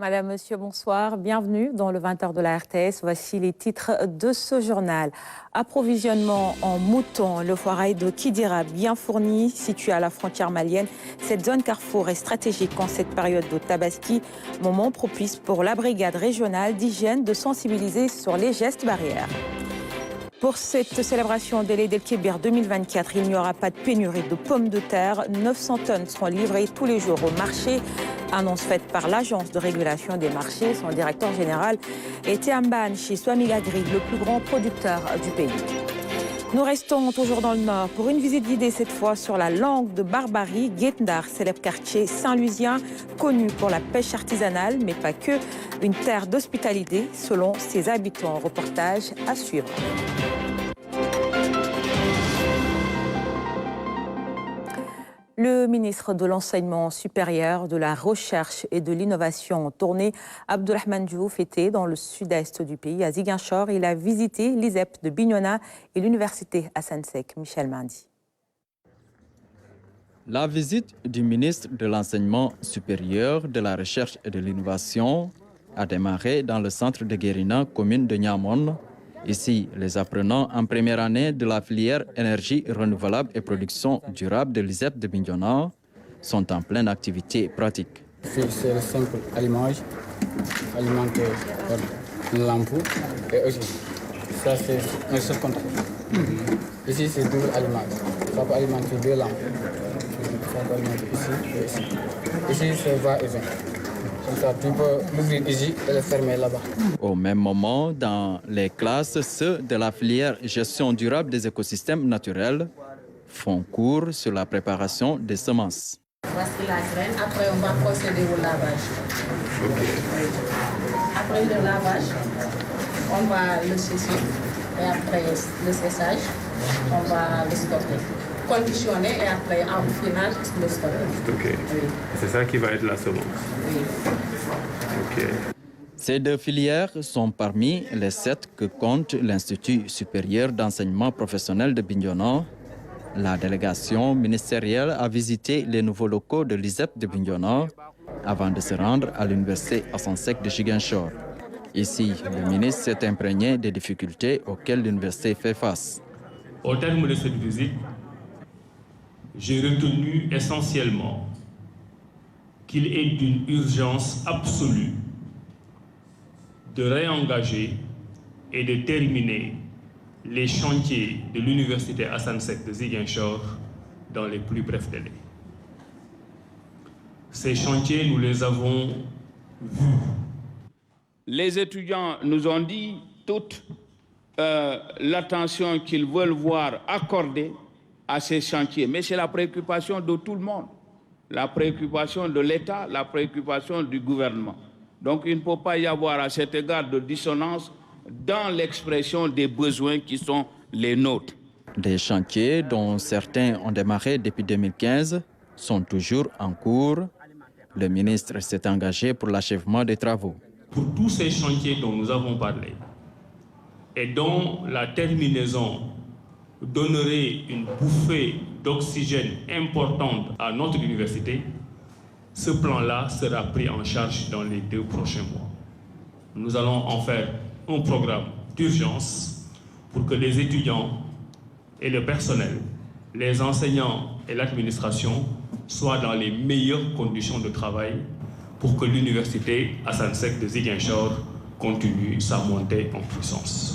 Madame, Monsieur, bonsoir. Bienvenue dans le 20h de la RTS. Voici les titres de ce journal. Approvisionnement en moutons. Le foirail de Kidira, bien fourni, situé à la frontière malienne. Cette zone carrefour est stratégique en cette période de tabaski. Moment propice pour la brigade régionale d'hygiène de sensibiliser sur les gestes barrières. Pour cette célébration de l'Eid el-Kébir 2024, il n'y aura pas de pénurie de pommes de terre. 900 tonnes seront livrées tous les jours au marché. Annonce faite par l'Agence de régulation des marchés. Son directeur général est Amban chez Swami Agri, le plus grand producteur du pays. Nous restons toujours dans le Nord pour une visite guidée cette fois sur la langue de Barbarie. Guetndar, célèbre quartier saint-lusien, connu pour la pêche artisanale, mais pas que, une terre d'hospitalité selon ses habitants. Reportage à suivre. Le ministre de l'Enseignement supérieur, de la Recherche et de l'Innovation en tournée, Abdourahmane Diouf, était dans le sud-est du pays, à Ziguinchor. Il a visité l'ISEP de Bignona et l'université Assane Seck. Michel Mendy. La visite du ministre de l'Enseignement supérieur, de la Recherche et de l'Innovation a démarré dans le centre de Guérina, commune de Niamone. Ici, les apprenants en première année de la filière énergie renouvelable et production durable de l'ISEP de Bignona sont en pleine activité pratique. C'est le simple allumage, alimenté par une lampe et aussi, ça c'est un seul contact. Ici c'est double allumage, ça peut alimenter deux lampes, ça peut alimenter ici et ici. Ici c'est va et vient. Comme ça, tu peux l'ouvrir ici et le fermer là-bas. Au même moment, dans les classes, ceux de la filière gestion durable des écosystèmes naturels font cours sur la préparation des semences. Voici la graine, après on va procéder au lavage. Après le lavage, on va le sécher et après le séchage, on va le stocker. Conditionner et après, en final, le stocker. Okay. Oui. C'est ça qui va être la semence. Oui. Okay. Ces deux filières sont parmi les 7 que compte l'Institut supérieur d'enseignement professionnel de Bignona. La délégation ministérielle a visité les nouveaux locaux de l'ISEP de Bignona avant de se rendre à l'université Assane Seck de Ziguinchor. Ici, le ministre s'est imprégné des difficultés auxquelles l'université fait face. Au terme de cette visite, j'ai retenu essentiellement qu'il est d'une urgence absolue de réengager et de terminer les chantiers de l'université Assane Seck de Ziguinchor dans les plus brefs délais. Ces chantiers, nous les avons vus. Les étudiants nous ont dit toute l'attention qu'ils veulent voir accordée à ces chantiers. Mais c'est la préoccupation de tout le monde, la préoccupation de l'État, la préoccupation du gouvernement. Donc il ne peut pas y avoir à cet égard de dissonance dans l'expression des besoins qui sont les nôtres. Des chantiers dont certains ont démarré depuis 2015 sont toujours en cours. Le ministre s'est engagé pour l'achèvement des travaux. Pour tous ces chantiers dont nous avons parlé et dont la terminaison donnerait une bouffée d'oxygène importante à notre université, ce plan-là sera pris en charge dans les 2 prochains mois. Nous allons en faire un programme d'urgence pour que les étudiants et le personnel, les enseignants et l'administration soient dans les meilleures conditions de travail pour que l'université Assane Seck de Ziguinchor continue sa montée en puissance.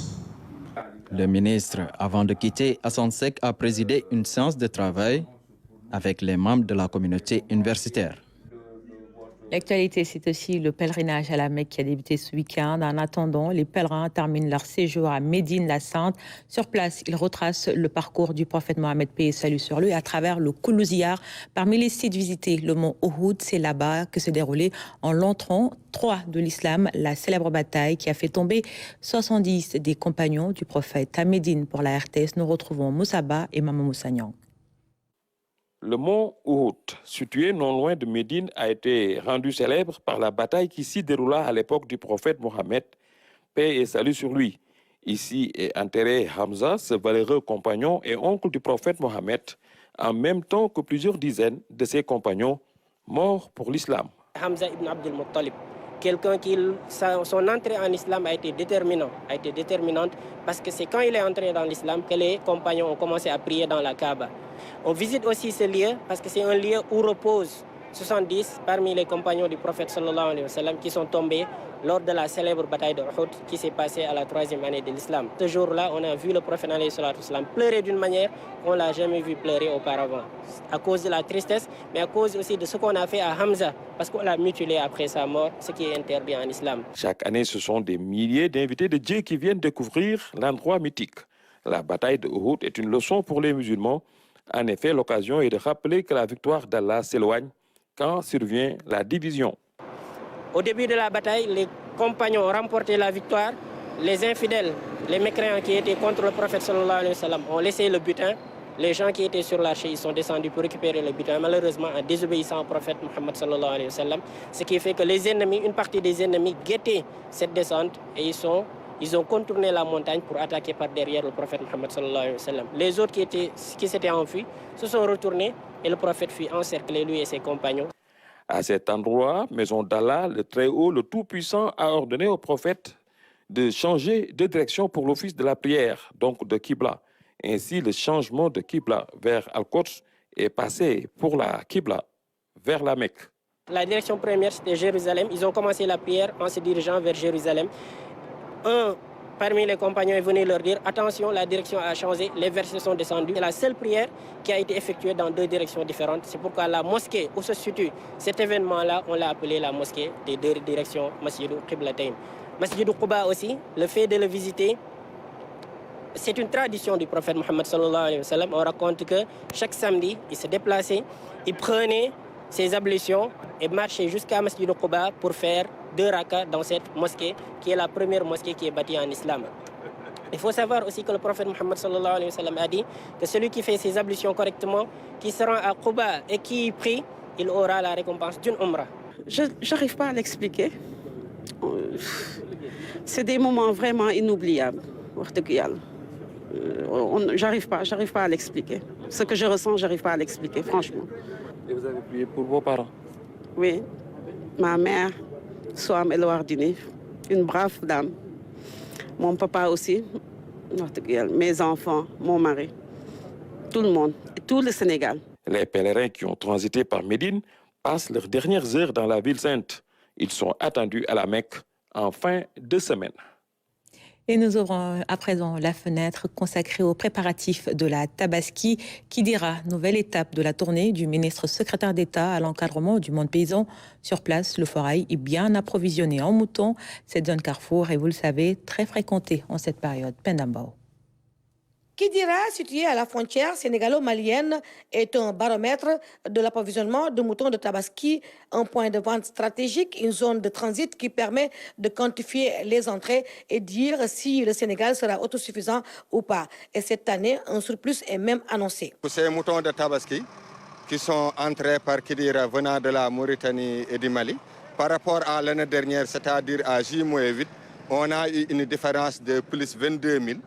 Le ministre, avant de quitter Assane Seck, a présidé une séance de travail avec les membres de la communauté universitaire. L'actualité, c'est aussi le pèlerinage à la Mecque qui a débuté ce week-end. En attendant, les pèlerins terminent leur séjour à Médine la Sainte. Sur place, ils retracent le parcours du prophète Mohammed, paix et salut sur lui, à travers le Koulouziyar. Parmi les sites visités, le mont Uhud, c'est là-bas que se déroulait en l'an 3 de l'islam, la célèbre bataille qui a fait tomber 70 des compagnons du prophète. À Médine, pour la RTS, nous retrouvons Moussaba et Maman Moussagnan. Le mont Uhud, situé non loin de Médine, a été rendu célèbre par la bataille qui s'y déroula à l'époque du prophète Mohammed, paix et salut sur lui. Ici est enterré Hamza, ce valeureux compagnon et oncle du prophète Mohammed, en même temps que plusieurs dizaines de ses compagnons morts pour l'islam. Hamza ibn Abdul Muttalib, quelqu'un qui, son entrée en islam a été déterminante parce que c'est quand il est entré dans l'islam que les compagnons ont commencé à prier dans la Kaaba. On visite aussi ce lieu parce que c'est un lieu où reposent 70 parmi les compagnons du prophète sallallahu alayhi wa sallam qui sont tombés lors de la célèbre bataille de Uhud qui s'est passée à la 3e année de l'islam. Ce jour-là, on a vu le prophète alayhi wa sallam pleurer d'une manière qu'on ne l'a jamais vu pleurer auparavant. À cause de la tristesse, mais à cause aussi de ce qu'on a fait à Hamza, parce qu'on l'a mutilé après sa mort, ce qui est interdit en islam. Chaque année, ce sont des milliers d'invités de Dieu qui viennent découvrir l'endroit mythique. La bataille de Uhud est une leçon pour les musulmans. En effet, l'occasion est de rappeler que la victoire d'Allah s'éloigne quand survient la division. Au début de la bataille, les compagnons ont remporté la victoire. Les infidèles, les mécréants qui étaient contre le prophète sallallahu alayhi wa sallam ont laissé le butin. Les gens qui étaient sur l'archer, ils sont descendus pour récupérer le butin, malheureusement en désobéissant au prophète Muhammad sallallahu alayhi wa sallam. Ce qui fait que les ennemis, une partie des ennemis guettaient cette descente et ils ont contourné la montagne pour attaquer par derrière le prophète Muhammad sallallahu alayhi wa sallam. Les autres qui s'étaient enfuis se sont retournés et le prophète fut encerclé, lui et ses compagnons. À cet endroit, maison d'Allah, le Très-Haut, le Tout-Puissant, a ordonné au prophète de changer de direction pour l'office de la prière, donc de Qibla. Ainsi, le changement de Qibla vers Al-Quds est passé pour la Qibla vers la Mecque. La direction première, c'était Jérusalem. Ils ont commencé la prière en se dirigeant vers Jérusalem. Un parmi les compagnons est venu leur dire « Attention, la direction a changé, les versets sont descendus ». C'est la seule prière qui a été effectuée dans 2 directions différentes. C'est pourquoi la mosquée où se situe cet événement-là, on l'a appelé la mosquée des 2 directions, Masjidou Qiblatayn. Masjidou Quba aussi, le fait de le visiter, c'est une tradition du prophète Muhammad sallallahu alayhi wa sallam. On raconte que chaque samedi, il se déplaçait, il prenait ses ablutions et marchait jusqu'à Masjidou Quba pour faire 2 rakas dans cette mosquée, qui est la première mosquée qui est bâtie en islam. Il faut savoir aussi que le prophète Muhammad sallallahu alayhi wa sallam a dit que celui qui fait ses ablutions correctement, qui se rend à Quba et qui prie, il aura la récompense d'une umrah. Je n'arrive pas à l'expliquer. C'est des moments vraiment inoubliables. J'arrive pas à l'expliquer. Ce que je ressens, j'arrive pas à l'expliquer, franchement. Et vous avez prié pour vos parents? Oui, ma mère, Soham El Wardini, une brave dame. Mon papa aussi, mes enfants, mon mari, tout le monde, et tout le Sénégal. Les pèlerins qui ont transité par Médine passent leurs dernières heures dans la ville sainte. Ils sont attendus à la Mecque en fin de semaine. Et nous ouvrons à présent la fenêtre consacrée aux préparatifs de la Tabaski, qui dira nouvelle étape de la tournée du ministre secrétaire d'État à l'encadrement du monde paysan. Sur place, le forail est bien approvisionné en moutons. Cette zone carrefour est, vous le savez, très fréquentée en cette période. Pendambao. Kidira, situé à la frontière sénégalo-malienne, est un baromètre de l'approvisionnement de moutons de Tabaski, un point de vente stratégique, une zone de transit qui permet de quantifier les entrées et dire si le Sénégal sera autosuffisant ou pas. Et cette année, un surplus est même annoncé. Pour ces moutons de Tabaski qui sont entrés par Kidira venant de la Mauritanie et du Mali, par rapport à l'année dernière, c'est-à-dire à J-8, on a eu une différence de plus 22 000.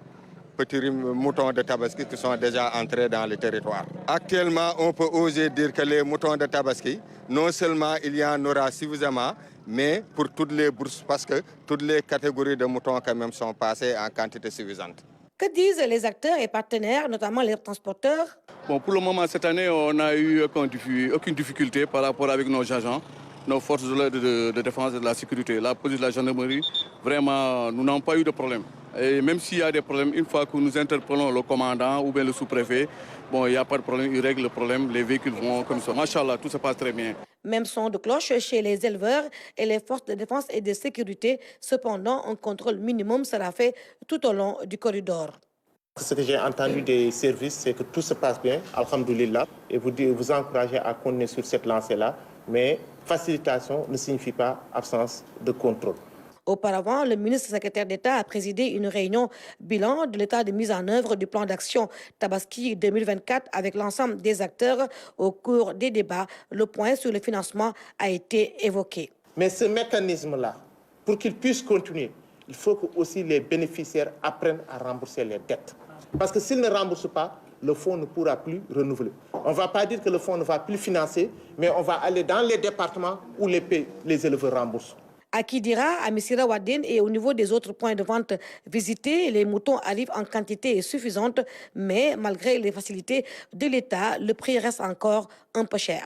Petits moutons de Tabaski qui sont déjà entrés dans le territoire. Actuellement, on peut oser dire que les moutons de Tabaski, non seulement il y en aura suffisamment, mais pour toutes les bourses, parce que toutes les catégories de moutons quand même sont passées en quantité suffisante. Que disent les acteurs et partenaires, notamment les transporteurs? Bon, pour le moment, cette année, on n'a eu aucune difficulté par rapport avec nos agents, nos forces de défense et de la sécurité, la police, la gendarmerie. Vraiment, nous n'avons pas eu de problème. Et même s'il y a des problèmes, une fois que nous interpellons le commandant ou bien le sous-préfet, bon, il n'y a pas de problème, il règle le problème, les véhicules vont comme ça. Machallah, tout se passe très bien. Même son de cloche chez les éleveurs et les forces de défense et de sécurité. Cependant, un contrôle minimum sera fait tout au long du corridor. Ce que j'ai entendu des services, c'est que tout se passe bien, alhamdoulilah, et vous encouragez à continuer sur cette lancée-là, mais facilitation ne signifie pas absence de contrôle. Auparavant, le ministre secrétaire d'État a présidé une réunion bilan de l'état de mise en œuvre du plan d'action Tabaski 2024 avec l'ensemble des acteurs. Au cours des débats, le point sur le financement a été évoqué. Mais ce mécanisme-là, pour qu'il puisse continuer, il faut que aussi les bénéficiaires apprennent à rembourser les dettes. Parce que s'ils ne remboursent pas, le fonds ne pourra plus renouveler. On ne va pas dire que le fonds ne va plus financer, mais on va aller dans les départements où les éleveurs remboursent. À Kidira, à Missira Wadène et au niveau des autres points de vente visités, les moutons arrivent en quantité suffisante, mais malgré les facilités de l'État, le prix reste encore un peu cher.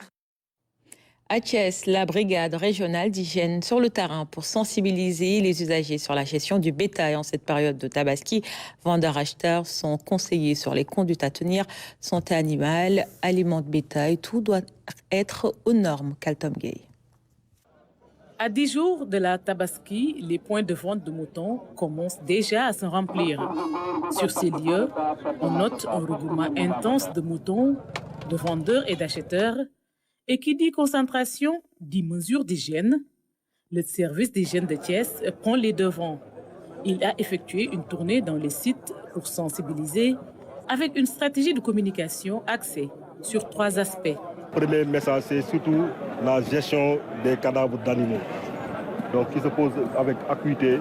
À Thiès, la brigade régionale d'hygiène sur le terrain pour sensibiliser les usagers sur la gestion du bétail en cette période de tabaski. Vendeurs-acheteurs sont conseillés sur les conduites à tenir, santé animale, aliments de bétail, tout doit être aux normes. Kaltom Gay. À 10 jours de la tabaski, les points de vente de moutons commencent déjà à se remplir. Sur ces lieux, on note un regroupement intense de moutons, de vendeurs et d'acheteurs. Et qui dit concentration, dit mesures d'hygiène. Le service d'hygiène de Thiès prend les devants. Il a effectué une tournée dans les sites pour sensibiliser avec une stratégie de communication axée sur 3 aspects. Le premier message, c'est surtout la gestion des cadavres d'animaux, donc qui se pose avec acuité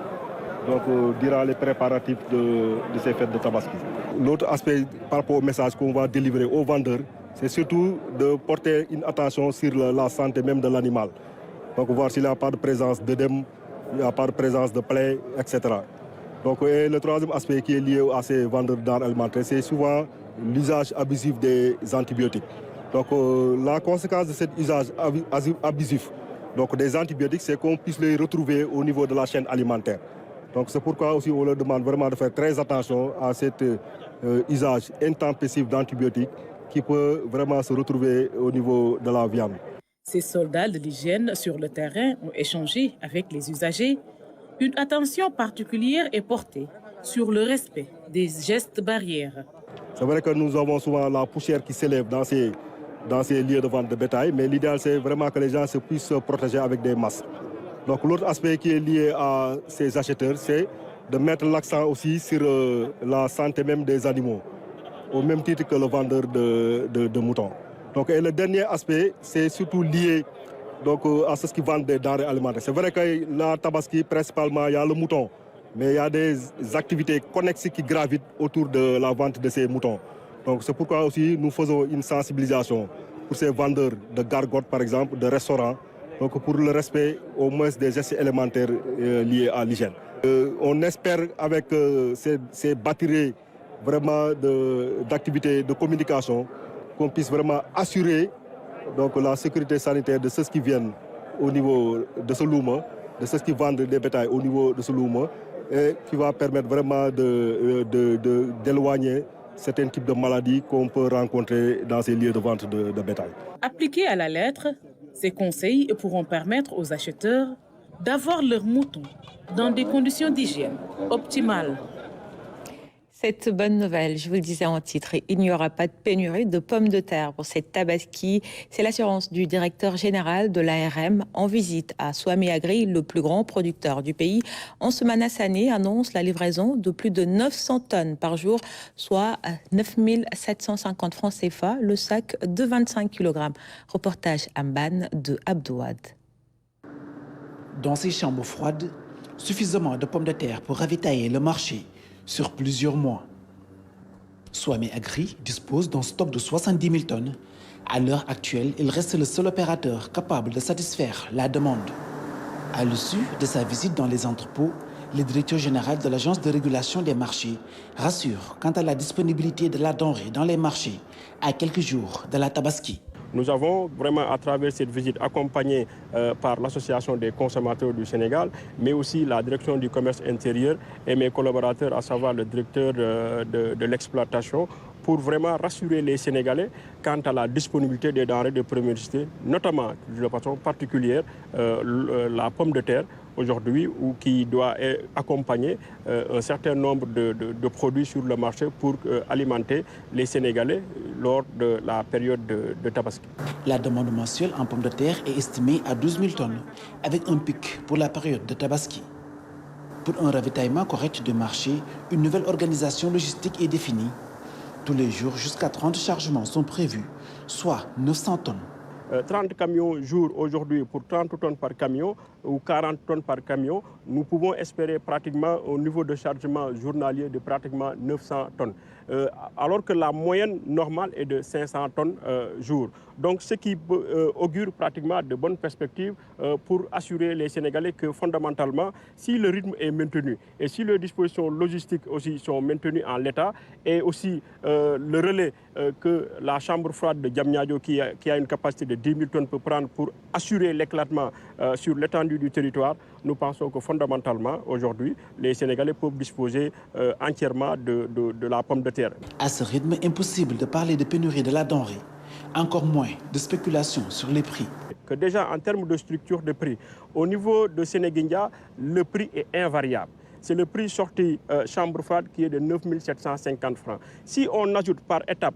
durant les préparatifs de ces fêtes de Tabaski. L'autre aspect par rapport au message qu'on va délivrer aux vendeurs, c'est surtout de porter une attention sur la santé même de l'animal. Donc voir s'il n'y a pas de présence d'œdème, il n'y a pas de présence de plaies, etc. Et le troisième aspect qui est lié à ces vendeurs d'art alimentaire, c'est souvent l'usage abusif des antibiotiques. Donc la conséquence de cet usage abusif des antibiotiques, c'est qu'on puisse les retrouver au niveau de la chaîne alimentaire. Donc c'est pourquoi aussi on leur demande vraiment de faire très attention à cet usage intempestif d'antibiotiques qui peut vraiment se retrouver au niveau de la viande. Ces soldats de l'hygiène sur le terrain ont échangé avec les usagers. Une attention particulière est portée sur le respect des gestes barrières. C'est vrai que nous avons souvent la poussière qui s'élève dans ces lieux de vente de bétail, mais l'idéal c'est vraiment que les gens puissent se protéger avec des masques. Donc l'autre aspect qui est lié à ces acheteurs, c'est de mettre l'accent aussi sur la santé même des animaux, au même titre que le vendeur de moutons. Et le dernier aspect, c'est surtout lié à ceux qui vendent des denrées alimentaires. C'est vrai que la Tabaski, principalement, il y a le mouton, mais il y a des activités connexes qui gravitent autour de la vente de ces moutons. Donc c'est pourquoi aussi nous faisons une sensibilisation pour ces vendeurs de gargotes, par exemple, de restaurants, pour le respect au moins des gestes élémentaires liés à l'hygiène. On espère avec ces batteries vraiment d'activités de communication qu'on puisse vraiment assurer la sécurité sanitaire de ceux qui viennent au niveau de ce louma, de ceux qui vendent des bétails au niveau de ce louma, et qui va permettre vraiment d'éloigner certains types de maladies qu'on peut rencontrer dans ces lieux de vente de bétail. Appliqués à la lettre, ces conseils pourront permettre aux acheteurs d'avoir leurs moutons dans des conditions d'hygiène optimales. Cette bonne nouvelle, je vous le disais en titre, il n'y aura pas de pénurie de pommes de terre pour cette tabaski. C'est l'assurance du directeur général de l'ARM en visite à Swami Agri, le plus grand producteur du pays. Ansoumana Sané annonce la livraison de plus de 900 tonnes par jour, soit 9 750 francs CFA, le sac de 25 kg. Reportage Amban de Abdouad. Dans ces chambres froides, suffisamment de pommes de terre pour ravitailler le marché sur plusieurs mois. Swami Agri dispose d'un stock de 70 000 tonnes. À l'heure actuelle, il reste le seul opérateur capable de satisfaire la demande. À l'issue de sa visite dans les entrepôts, le directeur général de l'Agence de régulation des marchés rassure quant à la disponibilité de la denrée dans les marchés à quelques jours de la Tabaski. Nous avons vraiment, à travers cette visite, accompagné par l'Association des consommateurs du Sénégal, mais aussi la direction du commerce intérieur et mes collaborateurs, à savoir le directeur de l'exploitation, pour vraiment rassurer les Sénégalais quant à la disponibilité des denrées de première nécessité, notamment de façon particulière la pomme de terre aujourd'hui, ou qui doit accompagner un certain nombre de produits sur le marché pour alimenter les Sénégalais lors de la période de Tabaski. La demande mensuelle en pommes de terre est estimée à 12 000 tonnes, avec un pic pour la période de Tabaski. Pour un ravitaillement correct du marché, une nouvelle organisation logistique est définie. Tous les jours, jusqu'à 30 chargements sont prévus, soit 900 tonnes 30 camions jour aujourd'hui pour 30 tonnes par camion ou 40 tonnes par camion, nous pouvons espérer pratiquement au niveau de chargement journalier de pratiquement 900 tonnes. Alors que la moyenne normale est de 500 tonnes jour. Donc ce qui augure pratiquement de bonnes perspectives pour assurer les Sénégalais que fondamentalement, si le rythme est maintenu et si les dispositions logistiques aussi sont maintenues en l'état et aussi le relais que la chambre froide de Diamniadio qui a une capacité de 10 000 tonnes peut prendre pour assurer l'éclatement sur l'étendue du territoire, nous pensons que fondamentalement aujourd'hui les Sénégalais peuvent disposer entièrement de la pomme de terre. À ce rythme, impossible de parler de pénurie de la denrée, encore moins de spéculation sur les prix. Que déjà en termes de structure de prix, au niveau de Sénéguindia, le prix est invariable. C'est le prix sorti chambre froide qui est de 9 750 francs. Si on ajoute par étape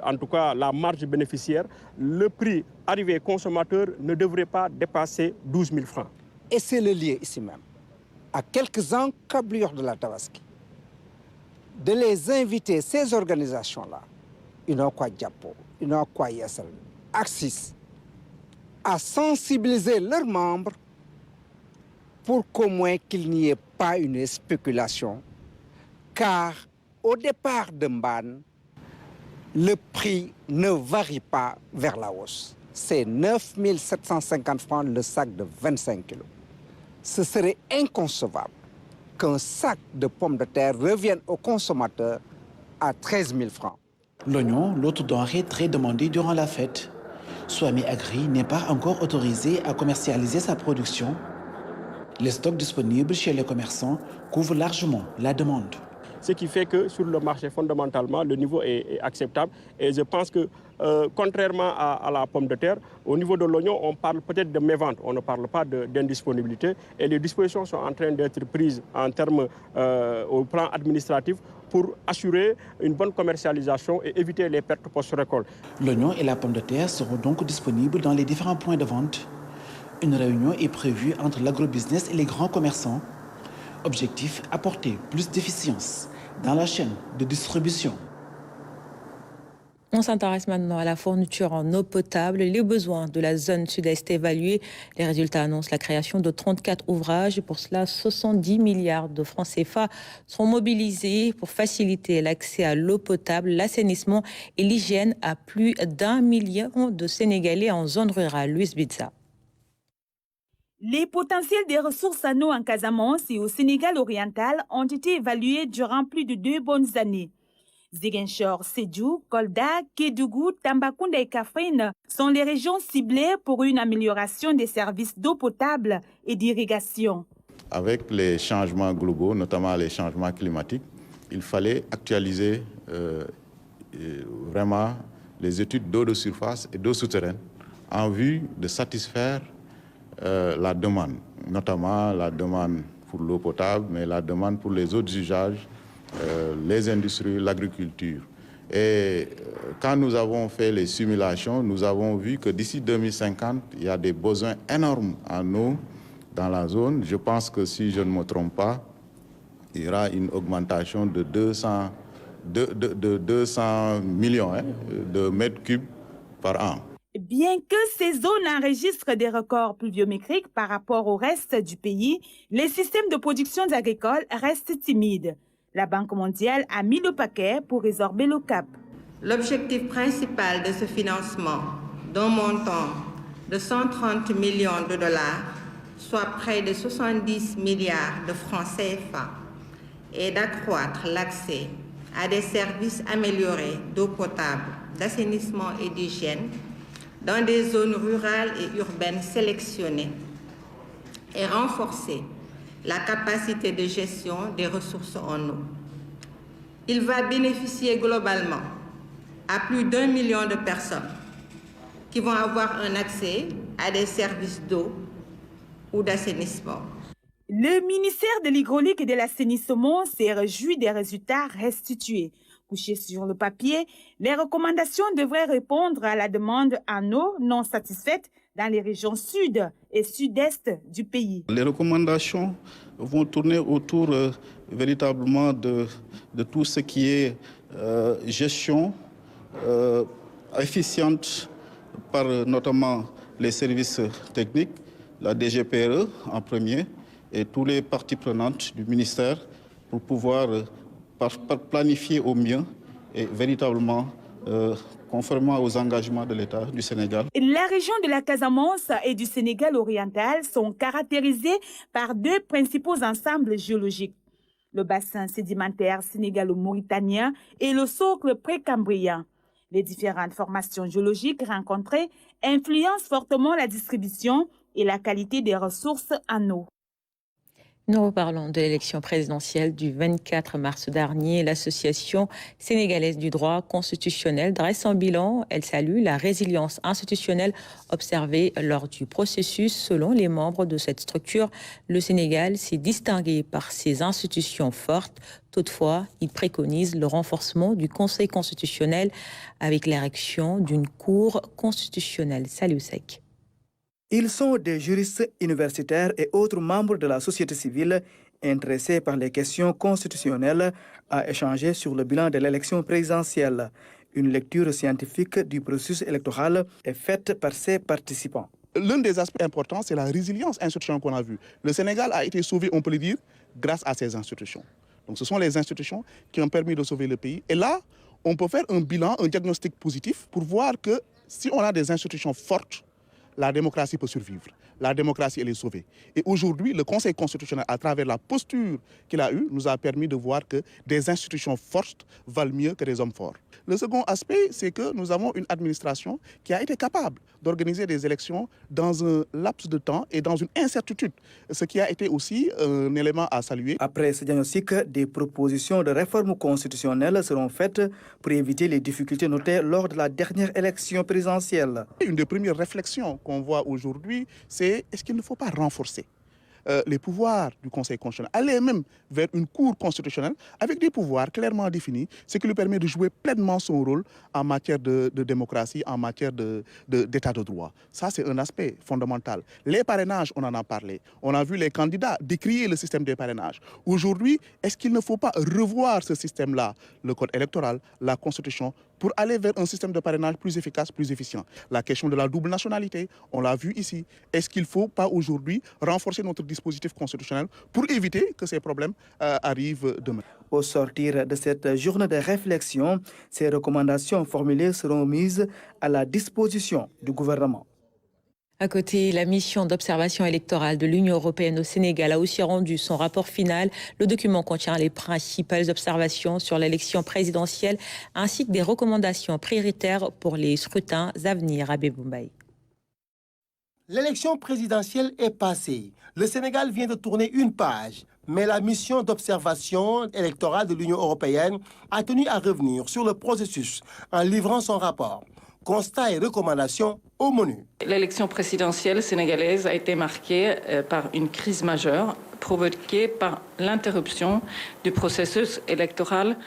en tout cas la marge bénéficiaire, le prix arrivé consommateur ne devrait pas dépasser 12 000 francs. Et c'est le lieu ici même, à quelques encablures de la Tabaski, de les inviter, ces organisations-là, Inokwa Diapo, Inokwa Yessel, Axis, à sensibiliser leurs membres pour qu'au moins qu'il n'y ait pas une spéculation, car au départ de Mbane, le prix ne varie pas vers la hausse. C'est 9 750 francs le sac de 25 kilos. Ce serait inconcevable qu'un sac de pommes de terre revienne au consommateur à 13 000 francs. L'oignon, l'autre denrée très demandée durant la fête. Swami Agri n'est pas encore autorisé à commercialiser sa production. Les stocks disponibles chez les commerçants couvrent largement la demande. Ce qui fait que sur le marché, fondamentalement, le niveau est acceptable. Et je pense que, contrairement à la pomme de terre, au niveau de l'oignon, on parle peut-être de mévente, on ne parle pas d'indisponibilité. Et les dispositions sont en train d'être prises en termes au plan administratif pour assurer une bonne commercialisation et éviter les pertes post-récolte. L'oignon et la pomme de terre seront donc disponibles dans les différents points de vente. Une réunion est prévue entre l'agrobusiness et les grands commerçants. Objectif, apporter plus d'efficience dans la chaîne de distribution. On s'intéresse maintenant à la fourniture en eau potable. Les besoins de la zone sud-est évalués. Les résultats annoncent la création de 34 ouvrages. Pour cela, 70 milliards de francs CFA seront mobilisés pour faciliter l'accès à l'eau potable, l'assainissement et l'hygiène à plus d'1 million de Sénégalais en zone rurale. Louis Bitza. Les potentiels des ressources en eau en Casamance et au Sénégal oriental ont été évalués durant plus de 2 bonnes années. Ziguinchor, Sédhiou, Kolda, Kédougou, Tambacounda et Kaffrine sont les régions ciblées pour une amélioration des services d'eau potable et d'irrigation. Avec les changements globaux, notamment les changements climatiques, il fallait actualiser vraiment les études d'eau de surface et d'eau souterraine en vue de satisfaire la demande, notamment la demande pour l'eau potable, mais la demande pour les autres usages, les industries, l'agriculture. Et quand nous avons fait les simulations, nous avons vu que d'ici 2050, il y a des besoins énormes en eau dans la zone. Je pense que si je ne me trompe pas, il y aura une augmentation de 200 millions de mètres cubes par an. Bien que ces zones enregistrent des records pluviométriques par rapport au reste du pays, les systèmes de production agricoles restent timides. La Banque mondiale a mis le paquet pour résorber le cap. L'objectif principal de ce financement, d'un montant de 130 millions de dollars, soit près de 70 milliards de francs CFA, est d'accroître l'accès à des services améliorés d'eau potable, d'assainissement et d'hygiène dans des zones rurales et urbaines sélectionnées et renforcer la capacité de gestion des ressources en eau. Il va bénéficier globalement à plus d'1 million de personnes qui vont avoir un accès à des services d'eau ou d'assainissement. Le ministère de l'Hydraulique et de l'Assainissement s'est réjoui des résultats restitués. Couchées sur le papier, les recommandations devraient répondre à la demande en eau non satisfaite dans les régions sud et sud-est du pays. Les recommandations vont tourner autour véritablement de tout ce qui est gestion, efficiente par notamment les services techniques, la DGPRE en premier, et tous les parties prenantes du ministère pour pouvoir planifier au mieux et véritablement conformément aux engagements de l'État du Sénégal. La région de la Casamance et du Sénégal oriental sont caractérisées par deux principaux ensembles géologiques. Le bassin sédimentaire sénégalo-mauritanien et le socle précambrien. Les différentes formations géologiques rencontrées influencent fortement la distribution et la qualité des ressources en eau. Nous reparlons de l'élection présidentielle du 24 mars dernier. L'Association sénégalaise du droit constitutionnel dresse un bilan. Elle salue la résilience institutionnelle observée lors du processus. Selon les membres de cette structure, le Sénégal s'est distingué par ses institutions fortes. Toutefois, il préconise le renforcement du Conseil constitutionnel avec l'érection d'une Cour constitutionnelle. Salut Sek. Ils sont des juristes universitaires et autres membres de la société civile intéressés par les questions constitutionnelles à échanger sur le bilan de l'élection présidentielle. Une lecture scientifique du processus électoral est faite par ses participants. L'un des aspects importants, c'est la résilience institutionnelle qu'on a vue. Le Sénégal a été sauvé, on peut le dire, grâce à ces institutions. Donc ce sont les institutions qui ont permis de sauver le pays. Et là, on peut faire un bilan, un diagnostic positif pour voir que si on a des institutions fortes, la démocratie peut survivre. La démocratie, elle est sauvée. Et aujourd'hui, le Conseil constitutionnel, à travers la posture qu'il a eue, nous a permis de voir que des institutions fortes valent mieux que des hommes forts. Le second aspect, c'est que nous avons une administration qui a été capable d'organiser des élections dans un laps de temps et dans une incertitude, ce qui a été aussi un élément à saluer. Après ce diagnostic, des propositions de réforme constitutionnelle seront faites pour éviter les difficultés notées lors de la dernière élection présidentielle. Une des premières réflexions qu'on voit aujourd'hui, c'est est-ce qu'il ne faut pas renforcer les pouvoirs du Conseil constitutionnel, aller même vers une Cour constitutionnelle avec des pouvoirs clairement définis, ce qui lui permet de jouer pleinement son rôle en matière de démocratie, en matière d'état de droit. Ça, c'est un aspect fondamental. Les parrainages, on en a parlé. On a vu les candidats décrier le système des parrainages. Aujourd'hui, est-ce qu'il ne faut pas revoir ce système-là, le code électoral, la Constitution, pour aller vers un système de parrainage plus efficace, plus efficient? La question de la double nationalité, on l'a vu ici. Est-ce qu'il ne faut pas aujourd'hui renforcer notre dispositif constitutionnel pour éviter que ces problèmes arrivent demain? Au sortir de cette journée de réflexion, ces recommandations formulées seront mises à la disposition du gouvernement. À côté, la mission d'observation électorale de l'Union européenne au Sénégal a aussi rendu son rapport final. Le document contient les principales observations sur l'élection présidentielle ainsi que des recommandations prioritaires pour les scrutins à venir à Bébombaï. L'élection présidentielle est passée. Le Sénégal vient de tourner une page. Mais la mission d'observation électorale de l'Union européenne a tenu à revenir sur le processus en livrant son rapport. Constats et recommandations au menu. L'élection présidentielle sénégalaise a été marquée par une crise majeure provoquée par l'interruption du processus électoral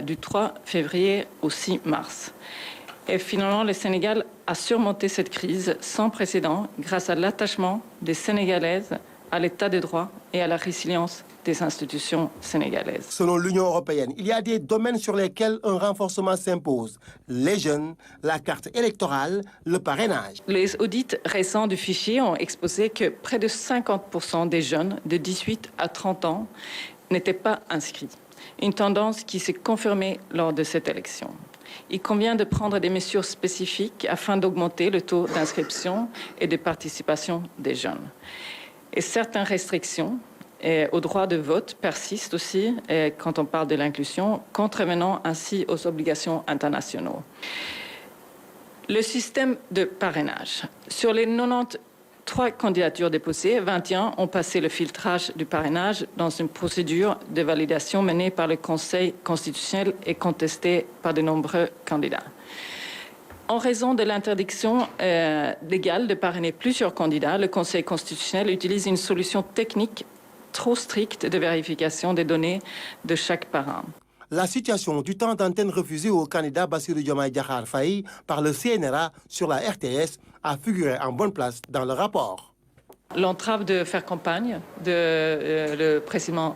du 3 février au 6 mars. Et finalement, le Sénégal a surmonté cette crise sans précédent grâce à l'attachement des Sénégalaises à l'état de droit et à la résilience des institutions sénégalaises. Selon l'Union européenne, il y a des domaines sur lesquels un renforcement s'impose. Les jeunes, la carte électorale, le parrainage. Les audits récents du fichier ont exposé que près de 50% des jeunes de 18 à 30 ans n'étaient pas inscrits. Une tendance qui s'est confirmée lors de cette élection. Il convient de prendre des mesures spécifiques afin d'augmenter le taux d'inscription et de participation des jeunes. Et certaines restrictions au droit de vote persistent aussi quand on parle de l'inclusion, contrevenant ainsi aux obligations internationales. Le système de parrainage. Sur les 93 candidatures déposées, 21 ont passé le filtrage du parrainage dans une procédure de validation menée par le Conseil constitutionnel et contestée par de nombreux candidats. En raison de l'interdiction légale de parrainer plusieurs candidats, le Conseil constitutionnel utilise une solution technique trop stricte de vérification des données de chaque parrain. La situation du temps d'antenne refusé au candidat Bassirou Diomaye Diakhar Faye par le CNRA sur la RTS a figuré en bonne place dans le rapport. L'entrave de faire campagne le président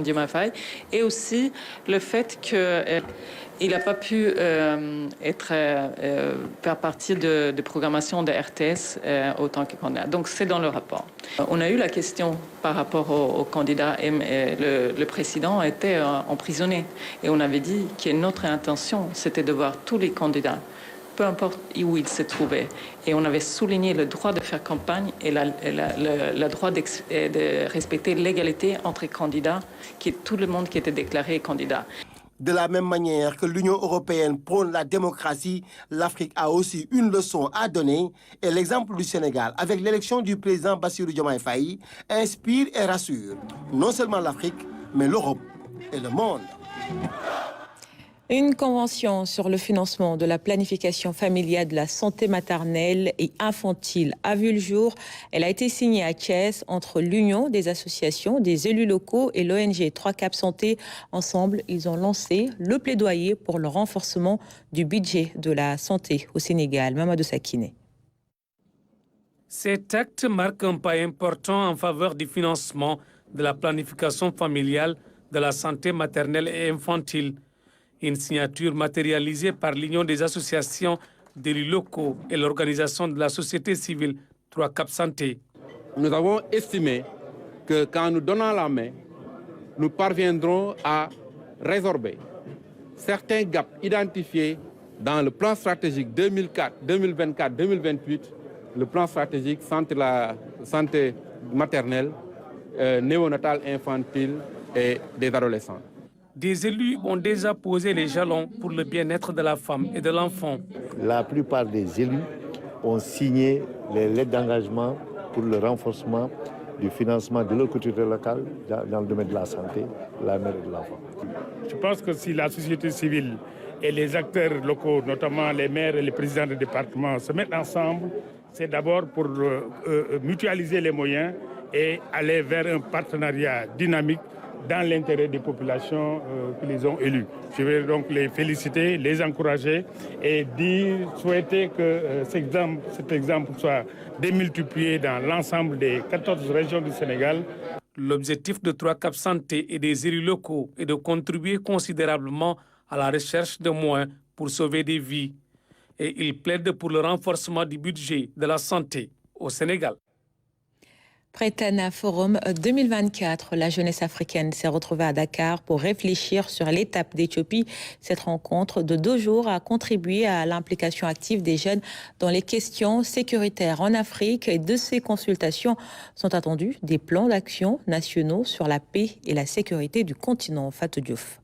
Diomaye Faye et aussi le fait qu'il n'a pas pu faire partie de programmation de RTS autant que candidat. Donc c'est dans le rapport. On a eu la question par rapport aux candidats et le président a été emprisonné. Et on avait dit que notre intention, c'était de voir tous les candidats, peu importe où ils se trouvaient. Et on avait souligné le droit de faire campagne et le droit de respecter l'égalité entre candidats, tout le monde qui était déclaré candidat. De la même manière que l'Union européenne prône la démocratie, l'Afrique a aussi une leçon à donner. Et l'exemple du Sénégal, avec l'élection du président Bassirou Diomaye Faye, inspire et rassure non seulement l'Afrique, mais l'Europe et le monde. Une convention sur le financement de la planification familiale, de la santé maternelle et infantile a vu le jour. Elle a été signée à Thiès entre l'Union des associations, des élus locaux et l'ONG 3 Cap Santé. Ensemble, ils ont lancé le plaidoyer pour le renforcement du budget de la santé au Sénégal. Mamadou Sakine. Cet acte marque un pas important en faveur du financement de la planification familiale, de la santé maternelle et infantile. Une signature matérialisée par l'Union des associations d'élus locaux et l'organisation de la société civile 3 Cap Santé. Nous avons estimé que quand nous donnons la main, nous parviendrons à résorber certains gaps identifiés dans le plan stratégique 2024-2028, le plan stratégique santé maternelle, néonatale, infantile et des adolescents. Des élus ont déjà posé les jalons pour le bien-être de la femme et de l'enfant. La plupart des élus ont signé les lettres d'engagement pour le renforcement du financement de leur culture locale dans le domaine de la santé, de la mère et de l'enfant. Je pense que si la société civile et les acteurs locaux, notamment les maires et les présidents de département, se mettent ensemble, c'est d'abord pour mutualiser les moyens et aller vers un partenariat dynamique dans l'intérêt des populations qui les ont élus. Je vais donc les féliciter, les encourager et souhaiter que cet exemple soit démultiplié dans l'ensemble des 14 régions du Sénégal. L'objectif de 3 Cap Santé et des élus locaux est de contribuer considérablement à la recherche de moyens pour sauver des vies. Et il plaide pour le renforcement du budget de la santé au Sénégal. Pretana Forum 2024, la jeunesse africaine s'est retrouvée à Dakar pour réfléchir sur l'étape d'Éthiopie. Cette rencontre de 2 jours a contribué à l'implication active des jeunes dans les questions sécuritaires en Afrique. Et de ces consultations sont attendus des plans d'action nationaux sur la paix et la sécurité du continent. Fatou Diouf.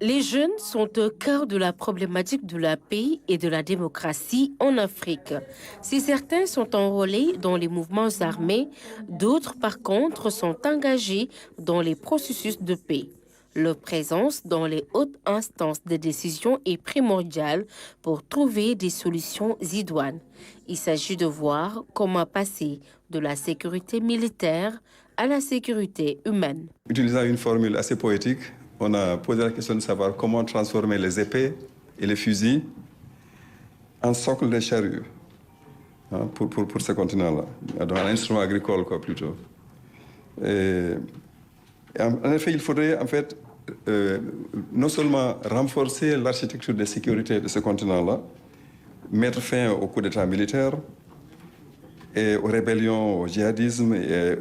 Les jeunes sont au cœur de la problématique de la paix et de la démocratie en Afrique. Si certains sont enrôlés dans les mouvements armés, d'autres par contre sont engagés dans les processus de paix. Leur présence dans les hautes instances de décision est primordiale pour trouver des solutions idoines. Il s'agit de voir comment passer de la sécurité militaire à la sécurité humaine. Utilisant une formule assez poétique, on a posé la question de savoir comment transformer les épées et les fusils en socle de charrue pour ce continent-là, donc un instrument agricole plutôt. Et en effet, il faudrait en fait non seulement renforcer l'architecture de sécurité de ce continent-là, mettre fin au coup d'État militaire et aux rébellions, au djihadisme et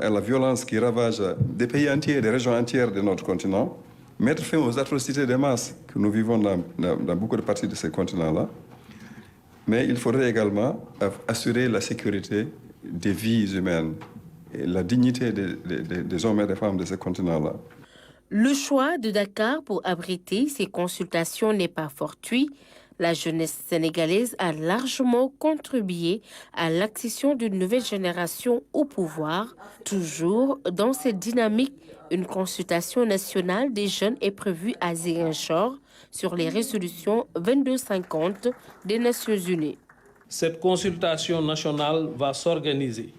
à la violence qui ravage des pays entiers, des régions entières de notre continent, mettre fin aux atrocités de masse que nous vivons dans beaucoup de parties de ce continent-là. Mais il faudrait également assurer la sécurité des vies humaines et la dignité des hommes et des femmes de ce continent-là. Le choix de Dakar pour abriter ces consultations n'est pas fortuit. La jeunesse sénégalaise a largement contribué à l'accession d'une nouvelle génération au pouvoir. Toujours dans cette dynamique, une consultation nationale des jeunes est prévue à Ziguinchor sur les résolutions 2250 des Nations Unies. Cette consultation nationale va s'organiser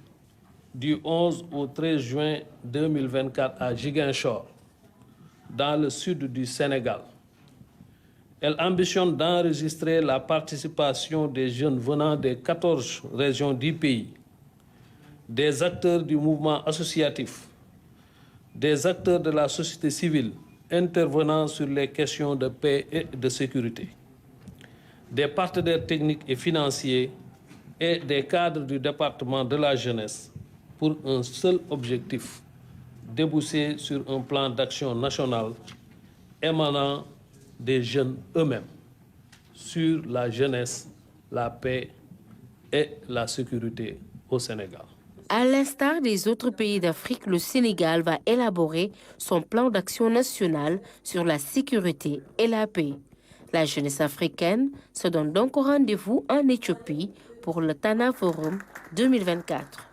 du 11 au 13 juin 2024 à Ziguinchor, dans le sud du Sénégal. Elle ambitionne d'enregistrer la participation des jeunes venant des 14 régions du pays, des acteurs du mouvement associatif, des acteurs de la société civile intervenant sur les questions de paix et de sécurité, des partenaires techniques et financiers et des cadres du département de la jeunesse pour un seul objectif, déboucher sur un plan d'action national émanant des jeunes eux-mêmes sur la jeunesse, la paix et la sécurité au Sénégal. À l'instar des autres pays d'Afrique, le Sénégal va élaborer son plan d'action national sur la sécurité et la paix. La jeunesse africaine se donne donc au rendez-vous en Éthiopie pour le Tana Forum 2024.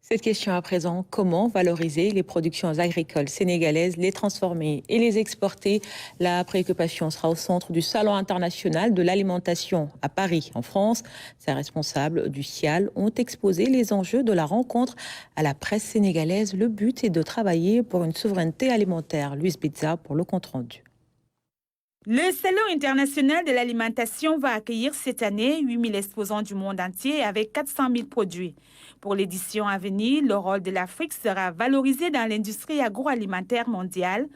Cette question à présent, comment valoriser les productions agricoles sénégalaises, les transformer et les exporter? La préoccupation sera au centre du Salon international de l'alimentation à Paris, en France. Ces responsables du CIAL ont exposé les enjeux de la rencontre à la presse sénégalaise. Le but est de travailler pour une souveraineté alimentaire. Luis Bizza pour le compte-rendu. Le Salon international de l'alimentation va accueillir cette année 8000 exposants du monde entier avec 400 000 produits. Pour l'édition à venir, le rôle de l'Afrique sera valorisé dans l'industrie agroalimentaire mondiale.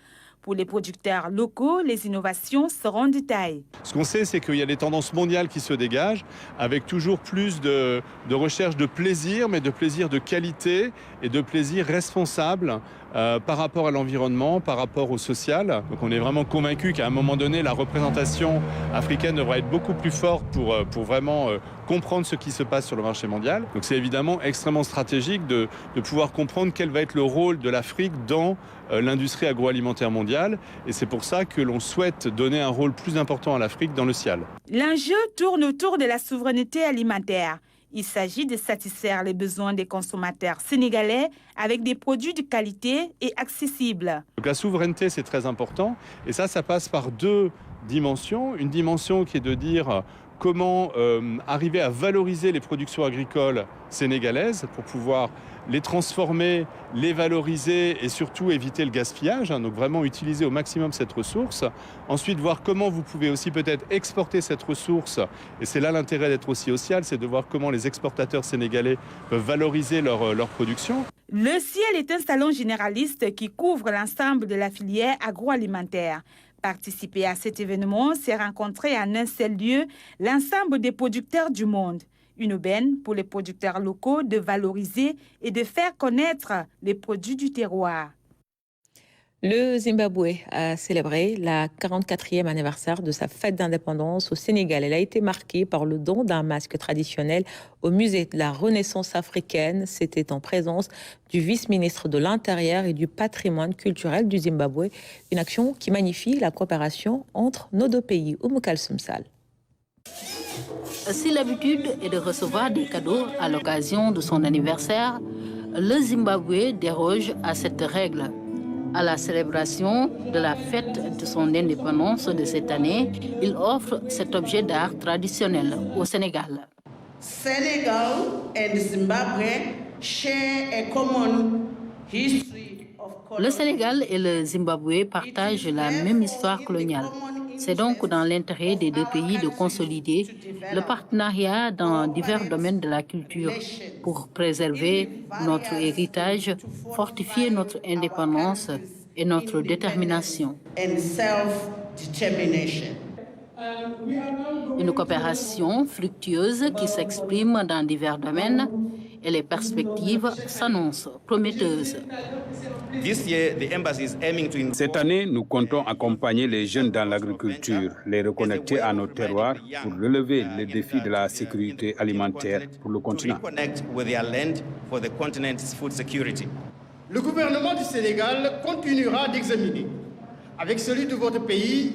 Pour les producteurs locaux, les innovations seront de taille. Ce qu'on sait, c'est qu'il y a des tendances mondiales qui se dégagent, avec toujours plus de recherche de plaisir, mais de plaisir de qualité et de plaisir responsable par rapport à l'environnement, par rapport au social. Donc on est vraiment convaincu qu'à un moment donné, la représentation africaine devra être beaucoup plus forte pour vraiment comprendre ce qui se passe sur le marché mondial. Donc c'est évidemment extrêmement stratégique de pouvoir comprendre quel va être le rôle de l'Afrique dans l'industrie agroalimentaire mondiale. Et c'est pour ça que l'on souhaite donner un rôle plus important à l'Afrique dans le CIAL. L'enjeu tourne autour de la souveraineté alimentaire. Il s'agit de satisfaire les besoins des consommateurs sénégalais avec des produits de qualité et accessibles. Donc la souveraineté, c'est très important. Et ça passe par deux dimensions. Une dimension qui est de dire comment arriver à valoriser les productions agricoles sénégalaises pour pouvoir les transformer, les valoriser et surtout éviter le gaspillage. Donc vraiment utiliser au maximum cette ressource. Ensuite, voir comment vous pouvez aussi peut-être exporter cette ressource. Et c'est là l'intérêt d'être aussi au CIAL, c'est de voir comment les exportateurs sénégalais peuvent valoriser leur production. Le CIAL est un salon généraliste qui couvre l'ensemble de la filière agroalimentaire. Participer à cet événement, c'est rencontrer en un seul lieu l'ensemble des producteurs du monde. Une aubaine pour les producteurs locaux de valoriser et de faire connaître les produits du terroir. Le Zimbabwe a célébré la 44e anniversaire de sa fête d'indépendance au Sénégal. Elle a été marquée par le don d'un masque traditionnel au musée de la Renaissance africaine. C'était en présence du vice-ministre de l'Intérieur et du patrimoine culturel du Zimbabwe. Une action qui magnifie la coopération entre nos deux pays. Oumou Kalsoum Sall. Si l'habitude est de recevoir des cadeaux à l'occasion de son anniversaire, le Zimbabwe déroge à cette règle. À la célébration de la fête de son indépendance de cette année, il offre cet objet d'art traditionnel au Sénégal. Senegal and Zimbabwe share a common history of colonialism. Le Sénégal et le Zimbabwe partagent la même histoire coloniale. C'est donc dans l'intérêt des deux pays de consolider le partenariat dans divers domaines de la culture pour préserver notre héritage, fortifier notre indépendance et notre détermination. Une coopération fructueuse qui s'exprime dans divers domaines et les perspectives s'annoncent prometteuses. Cette année, nous comptons accompagner les jeunes dans l'agriculture, les reconnecter à nos terroirs pour relever les défis de la sécurité alimentaire pour le continent. Le gouvernement du Sénégal continuera d'examiner, avec celui de votre pays,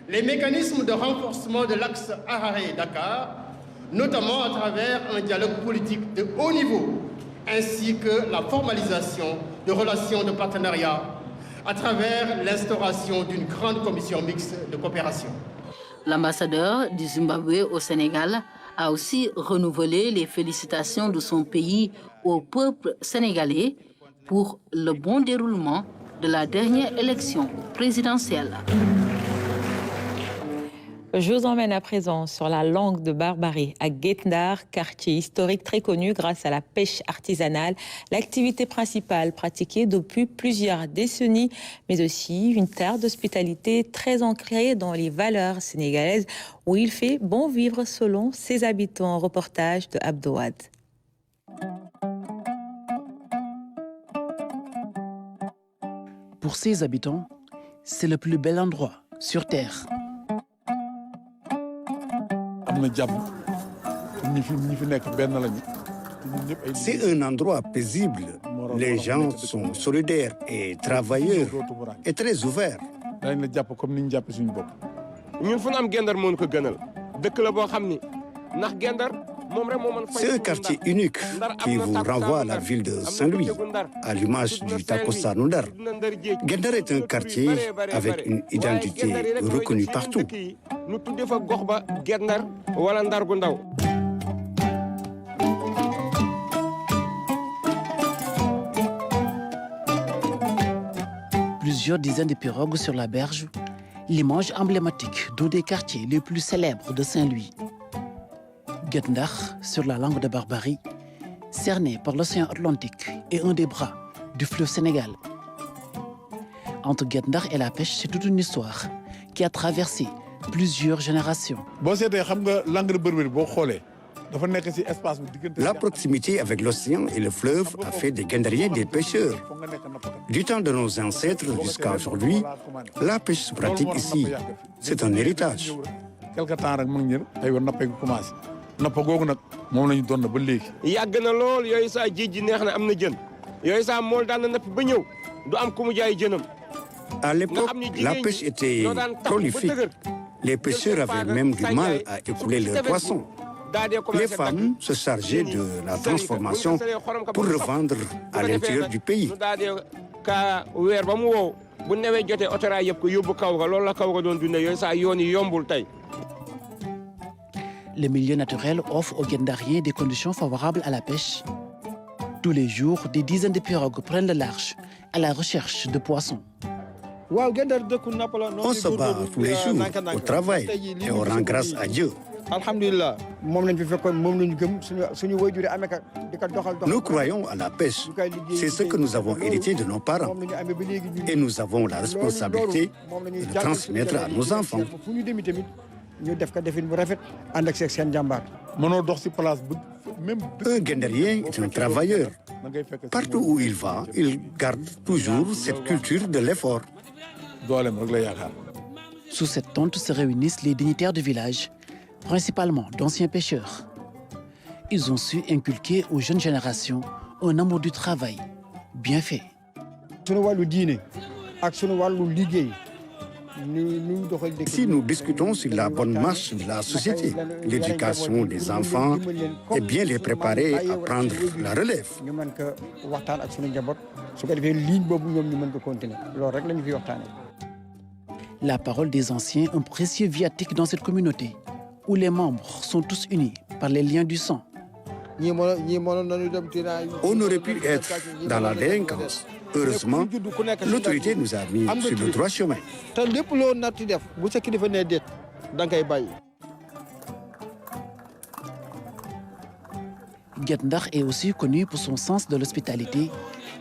les mécanismes de renforcement de l'axe Harare-Dakar, notamment à travers un dialogue politique de haut niveau, ainsi que la formalisation de relations de partenariat à travers l'instauration d'une grande commission mixte de coopération. L'ambassadeur du Zimbabwe au Sénégal a aussi renouvelé les félicitations de son pays au peuple sénégalais pour le bon déroulement de la dernière élection présidentielle. Je vous emmène à présent sur la langue de Barbarie à Guet-Ndar, quartier historique très connu grâce à la pêche artisanale, l'activité principale pratiquée depuis plusieurs décennies, mais aussi une terre d'hospitalité très ancrée dans les valeurs sénégalaises où il fait bon vivre selon ses habitants. Reportage de Abdouad. Pour ses habitants, c'est le plus bel endroit sur Terre. C'est un endroit paisible. Les gens sont solidaires et travailleurs et très ouverts. C'est un quartier unique qui vous renvoie à la ville de Saint-Louis, à l'image du Takosa Noundar. Guet-Ndar est un quartier avec une identité reconnue partout. Plusieurs dizaines de pirogues sur la berge, l'image emblématique d'un des quartiers les plus célèbres de Saint-Louis. Guet-Ndar, sur la langue de Barbarie, cerné par l'océan Atlantique et un des bras du fleuve Sénégal. Entre Guet-Ndar et la pêche, c'est toute une histoire qui a traversé plusieurs générations. La proximité avec l'océan et le fleuve a fait des Guet-Ndariens des pêcheurs. Du temps de nos ancêtres jusqu'à aujourd'hui, la pêche se pratique ici. C'est un héritage. À l'époque, la pêche était prolifique. Les pêcheurs avaient même du mal à écouler leurs poissons. Les femmes se chargeaient de la transformation pour revendre à l'intérieur du pays. Le milieu naturel offre aux Guet-Ndariens des conditions favorables à la pêche. Tous les jours, des dizaines de pirogues prennent le large à la recherche de poissons. On se bat tous les jours au travail et on rend grâce à Dieu. Nous croyons à la pêche. C'est ce que nous avons hérité de nos parents. Et nous avons la responsabilité de le transmettre à nos enfants. Un Guet-Ndarien est un travailleur. Partout où il va, il garde toujours cette culture de l'effort. Sous cette tente se réunissent les dignitaires du village, principalement d'anciens pêcheurs. Ils ont su inculquer aux jeunes générations un amour du travail bien fait. Ici, nous discutons sur la bonne marche de la société, l'éducation des enfants et bien les préparer à prendre la relève. La parole des anciens, un précieux viatique dans cette communauté, où les membres sont tous unis par les liens du sang. On aurait pu être dans la délinquance. Heureusement, l'autorité nous a mis sur le droit chemin. Guet-Ndar est aussi connu pour son sens de l'hospitalité,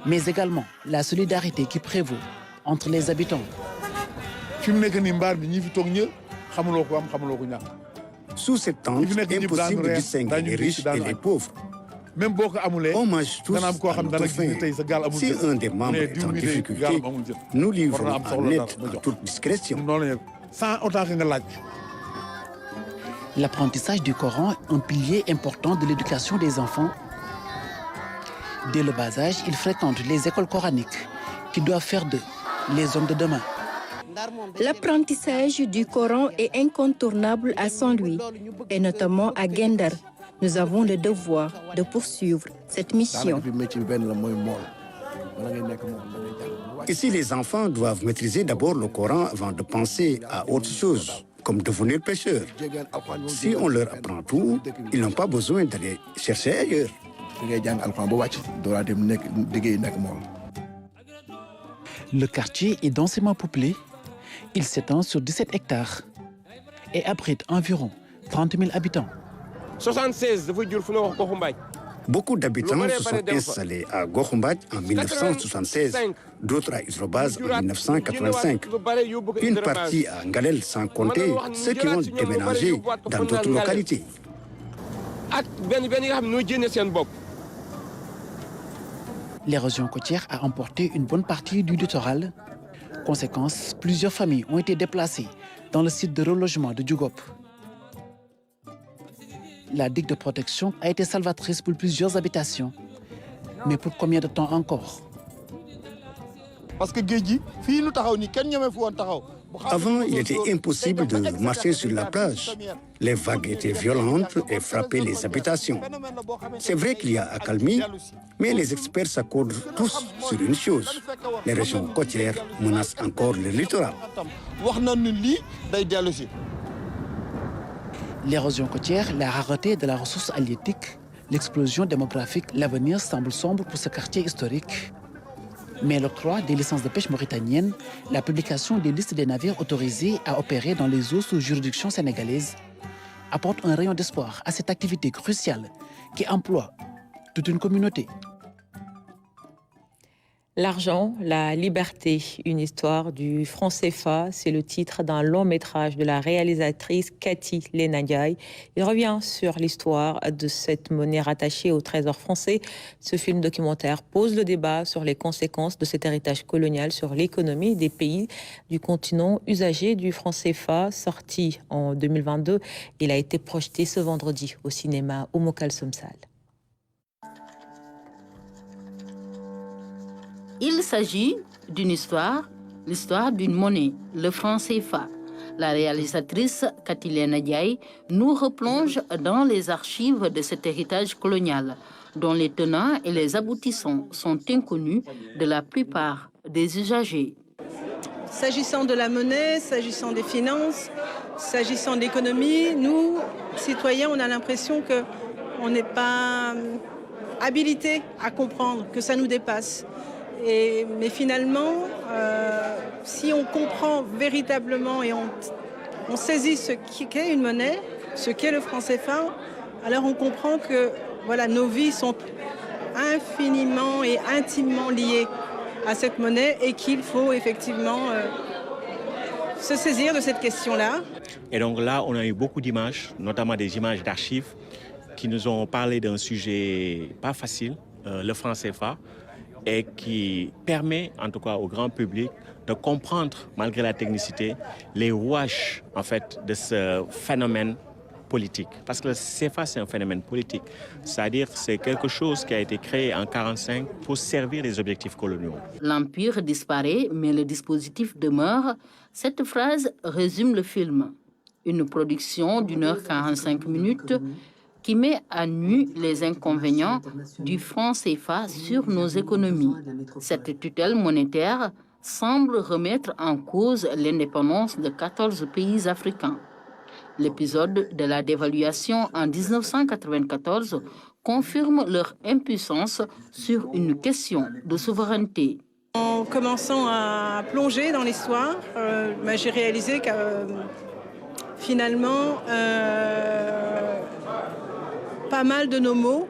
mais également la solidarité qui prévaut entre les habitants. Sous cette tente, impossible de distinguer les riches et les pauvres. On mange tous à notre faim. Si un des membres est en difficulté, nous livrons en aide en toute discrétion. L'apprentissage du Coran est un pilier important de l'éducation des enfants. Dès le bas âge, ils fréquentent les écoles coraniques qui doivent faire d'eux les hommes de demain. L'apprentissage du Coran est incontournable à Saint-Louis et notamment à Guet-Ndar. Nous avons le devoir de poursuivre cette mission. Ici, les enfants doivent maîtriser d'abord le Coran avant de penser à autre chose, comme devenir pêcheur. Si on leur apprend tout, ils n'ont pas besoin d'aller chercher ailleurs. Le quartier est densément peuplé. Il s'étend sur 17 hectares. et abrite environ 30 000 habitants. 76 Beaucoup d'habitants se sont installés à Gokhumbath en 1976, d'autres à Isrobaz en 1985. Une partie à Ngalel, sans compter ceux qui ont déménagé dans d'autres localités. L'érosion côtière a emporté une bonne partie du littoral. Conséquence, plusieurs familles ont été déplacées dans le site de relogement de Djougop. La digue de protection a été salvatrice pour plusieurs habitations. Mais pour combien de temps encore? Avant, il était impossible de marcher sur la plage. Les vagues étaient violentes et frappaient les habitations. C'est vrai qu'il y a accalmie, mais les experts s'accordent tous sur une chose. Les régions côtières menacent encore le littoral. L'érosion côtière, la rareté de la ressource halieutique, l'explosion démographique, l'avenir semble sombre pour ce quartier historique. Mais l'octroi des licences de pêche mauritaniennes, la publication des listes des navires autorisés à opérer dans les eaux sous juridiction sénégalaise apporte un rayon d'espoir à cette activité cruciale qui emploie toute une communauté. L'argent, la liberté, une histoire du franc CFA, c'est le titre d'un long métrage de la réalisatrice Cathy Lenadiaï. Il revient sur l'histoire de cette monnaie rattachée au trésor français. Ce film documentaire pose le débat sur les conséquences de cet héritage colonial sur l'économie des pays du continent usagé du franc CFA. Sorti en 2022, il a été projeté ce vendredi au cinéma Oumou Kalsoum Sall. Il s'agit d'une histoire, l'histoire d'une monnaie, le franc CFA. La réalisatrice Cathy Lenadiaï nous replonge dans les archives de cet héritage colonial, dont les tenants et les aboutissants sont inconnus de la plupart des usagers. S'agissant de la monnaie, s'agissant des finances, s'agissant de l'économie, nous, citoyens, on a l'impression qu'on n'est pas habilités à comprendre, que ça nous dépasse. Mais finalement, si on comprend véritablement et on saisit ce qu'est une monnaie, ce qu'est le franc CFA, alors on comprend que voilà, nos vies sont infiniment et intimement liées à cette monnaie et qu'il faut effectivement se saisir de cette question-là. Et donc là, on a eu beaucoup d'images, notamment des images d'archives, qui nous ont parlé d'un sujet pas facile, le franc CFA, et qui permet, en tout cas au grand public, de comprendre, malgré la technicité, les rouages, en fait, de ce phénomène politique. Parce que le CFA, c'est un phénomène politique. C'est-à-dire c'est quelque chose qui a été créé en 1945 pour servir les objectifs coloniaux. L'Empire disparaît, mais le dispositif demeure. Cette phrase résume le film. Une production d'1h45 qui met à nu les inconvénients du franc CFA sur nos économies. Cette tutelle monétaire semble remettre en cause l'indépendance de 14 pays africains. L'épisode de la dévaluation en 1994 confirme leur impuissance sur une question de souveraineté. En commençant à plonger dans l'histoire, j'ai réalisé que finalement, pas mal de nos maux,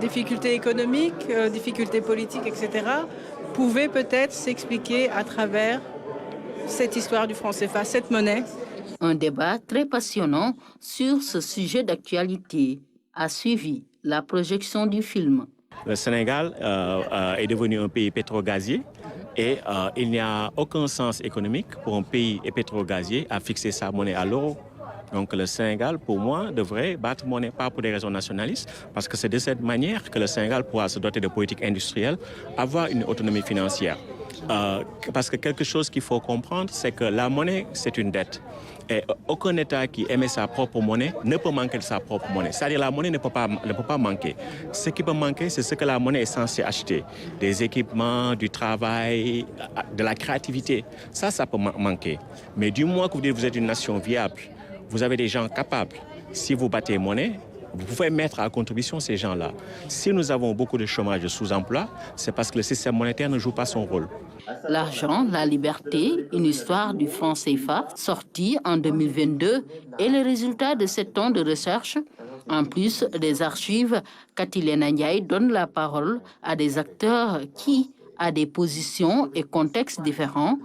difficultés économiques, difficultés politiques, etc., pouvaient peut-être s'expliquer à travers cette histoire du franc CFA, cette monnaie. Un débat très passionnant sur ce sujet d'actualité a suivi la projection du film. Le Sénégal est devenu un pays pétrogazier et il n'y a aucun sens économique pour un pays pétrogazier à fixer sa monnaie à l'euro. Donc le Sénégal, pour moi, devrait battre monnaie, pas pour des raisons nationalistes, parce que c'est de cette manière que le Sénégal pourra se doter de politique industrielle, avoir une autonomie financière. Parce que quelque chose qu'il faut comprendre, c'est que la monnaie, c'est une dette. Et aucun État qui émet sa propre monnaie ne peut manquer de sa propre monnaie. C'est-à-dire la monnaie ne peut pas manquer. Ce qui peut manquer, c'est ce que la monnaie est censée acheter. Des équipements, du travail, de la créativité. Ça peut manquer. Mais du moment que vous dites que vous êtes une nation viable, vous avez des gens capables. Si vous battez monnaie, Vous pouvez mettre à contribution ces gens-là. Si nous avons beaucoup de chômage de sous-emploi, c'est parce que le système monétaire ne joue pas son rôle. L'argent, la liberté, une histoire du franc CFA, sorti en 2022, est le résultat de 7 ans de recherche. En plus des archives, Katilena Ndiaye donne la parole à des acteurs qui, à des positions et contextes différents,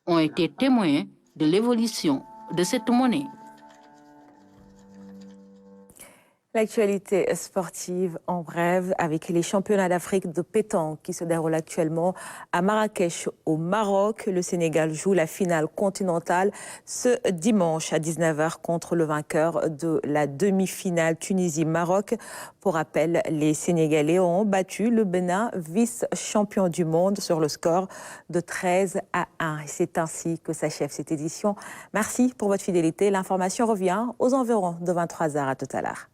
ont été témoins de l'évolution de cette monnaie. L'actualité sportive en bref avec les championnats d'Afrique de pétanque qui se déroulent actuellement à Marrakech au Maroc. Le Sénégal joue la finale continentale ce dimanche à 19h contre le vainqueur de la demi-finale Tunisie-Maroc. Pour rappel, les Sénégalais ont battu le Bénin, vice-champion du monde, sur le score de 13-1. C'est ainsi que s'achève cette édition. Merci pour votre fidélité. L'information revient aux environs de 23h. À tout à l'heure.